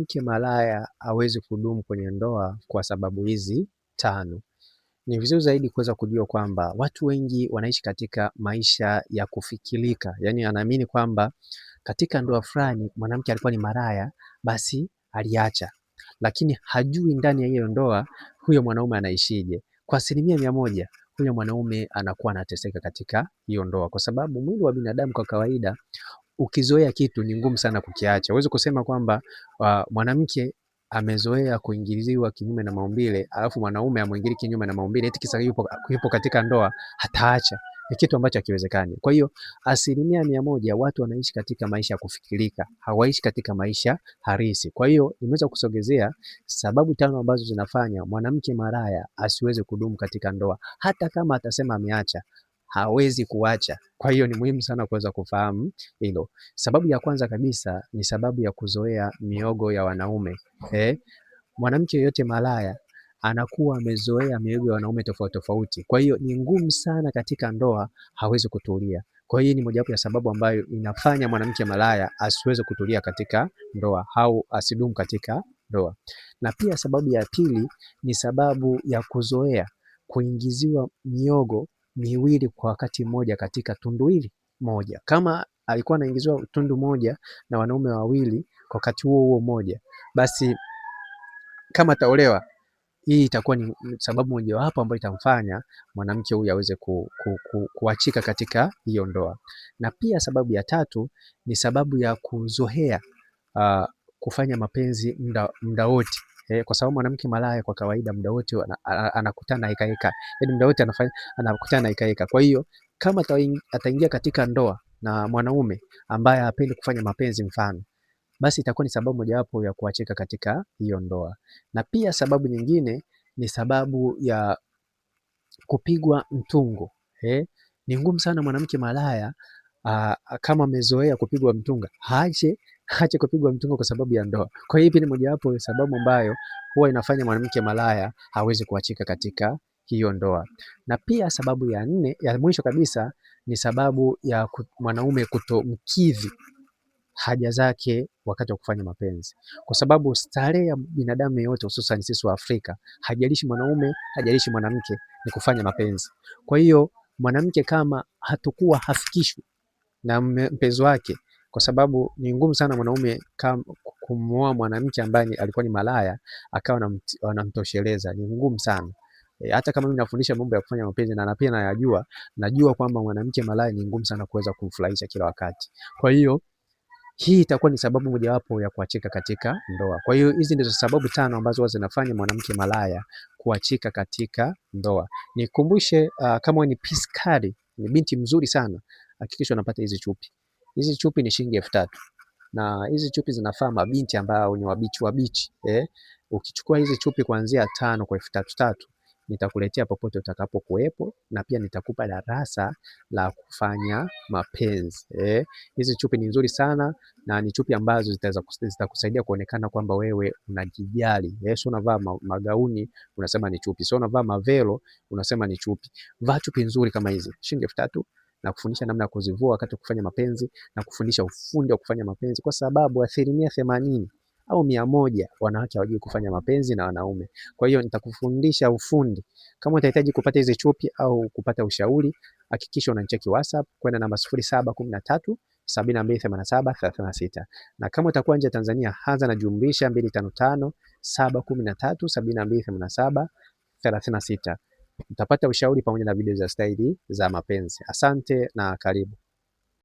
Mke malaya hawezi kudumu kwenye ndoa kwa sababu hizi 5. Ni vizuri zaidi kuweza kujua kwamba watu wengi wanaishi katika maisha ya kufikirika. Yaani anaamini kwamba katika ndoa fulani mwanamke alikuwa ni malaya, basi aliacha. Lakini hajui ndani ya hiyo ndoa huyo mwanaume anaishije. Kwa 100% huyo mwanaume anakuwa anateseka katika hiyo ndoa, kwa sababu mwili wa binadamu kwa kawaida ukizoea kitu ni ngumu sana kukiacha. Huwezi kusema kwamba mwanamke amezoea kuingiliwa kinyume na maumbile, alafu mwanaume amuingilie kinyume na maumbile eti kisa yupo katika ndoa hataacha. Ni kitu ambacho hakiwezekani. Kwa hiyo 100% watu wanaishi katika maisha ya kufikirika, hawaishi katika maisha halisi. Kwa hiyo nimeweza kusogezea sababu 5 ambazo zinafanya mwanamke malaya asiweze kudumu katika ndoa. Hata kama atasema ameacha, hawezi kuacha. Kwa hiyo ni muhimu sana kuweza kufahamu hilo. Sababu ya kwanza kabisa ni sababu ya kuzoea miogo ya wanaume. Mwanamke yeyote malaya anakuwa amezoea miogo ya wanaume tofauti tofauti. Kwa hiyo ni ngumu sana katika ndoa hawezi kutulia. Kwa hiyo ni mojawapo ya sababu ambayo inafanya mwanamke malaya asiweze kutulia katika ndoa au asidumu katika ndoa. Na pia sababu ya pili ni sababu ya kuzoea kuingiziwa miogo miwili kwa wakati mmoja katika tundu hili moja. Kama alikuwa anaingiziwa tundu moja na wanaume wawili kwa wakati huo moja, basi kama ataolewa, hii itakuwa ni sababu mojawapo ambayo itamfanya mwanamke huyu aweze kuachika katika hiyo ndoa. Na pia sababu ya tatu ni sababu ya kuzoea kufanya mapenzi muda wote. Kwa sababu mwanamke malaya kwa kawaida muda wote anakutana heka. Yaani muda wote anakutana heka. Kwa hiyo kama ataingia katika ndoa na mwanaume ambaye hapendi kufanya mapenzi mfano, basi itakuwa ni sababu mojawapo ya kuachika katika hiyo ndoa. Na pia sababu nyingine ni sababu ya kupigwa mtungo. Ni ngumu sana mwanamke malaya kama amezoea kupigwa mtunga, aache kupigwa mtungo kwa sababu ya ndoa. Kwa hiyo ni mojawapo ya sababu ambayo huwa inafanya mwanamke malaya hawezi kuachika katika hiyo ndoa. Na pia sababu ya 4, ya mwisho kabisa ni sababu ya mwanaume kutomkidhi haja zake wakati wa kufanya mapenzi. Kwa sababu starehe ya binadamu yeyote hususan sisi wa Afrika, hajalishi mwanaume, hajalishi mwanamke, ni kufanya mapenzi. Kwa hiyo mwanamke kama hatakuwa hafikishwi na mpenzi wake, kwa sababu ni ngumu sana mwanaume kumuoa mwanamke ambaye alikuwa ni malaya akawa anamtosheleza, ni ngumu sana. Hata kama mimi nafundisha mambo ya kufanya mapenzi na pia najua kwamba mwanamke malaya ni ngumu sana kuweza kumfurahisha kila wakati. Kwa hiyo hii itakuwa ni sababu mojawapo ya kuachika katika ndoa. Kwa hiyo hizi ndizo sababu 5 ambazo zinafanya mwanamke malaya kuachika katika ndoa. Nikumbushe, kama wewe ni piskari, ni binti mzuri sana, hakikisha unapata hizi chupi. Hizi chupi ni shilingi 3000. Na hizi chupi zinafaa mabinti ambao ni wabichi. Ukichukua hizi chupi kuanzia 5 kwa 3000 nitakuletea popote utakapokuwepo, na pia nitakupa darasa la kufanya mapenzi. Hizi chupi ni nzuri sana na ni chupi ambazo zitakusaidia kuonekana kwamba wewe unajijali. Sio unavaa magauni unasema ni chupi, sio unavaa mavelo unasema ni chupi. Vaa chupi nzuri kama hizi, shilingi 3000, na kufundisha namna ya kuzivua wakati wa kufanya mapenzi, na kufundisha ufundi wa kufanya mapenzi, kwa sababu 80% au 100 wanawake hawajui kufanya mapenzi na wanaume. Kwa hiyo nitakufundisha ufundi. Kama utahitaji kupata hizi chupi au kupata ushauri, hakikisha unanicheki WhatsApp kwenda namba 0713 7287 36. Na kama utakuwa nje ya Tanzania, anza na jumlisha 255 713 7287 36. Utapata ushauri pamoja na video za staili za mapenzi. Asante na karibu.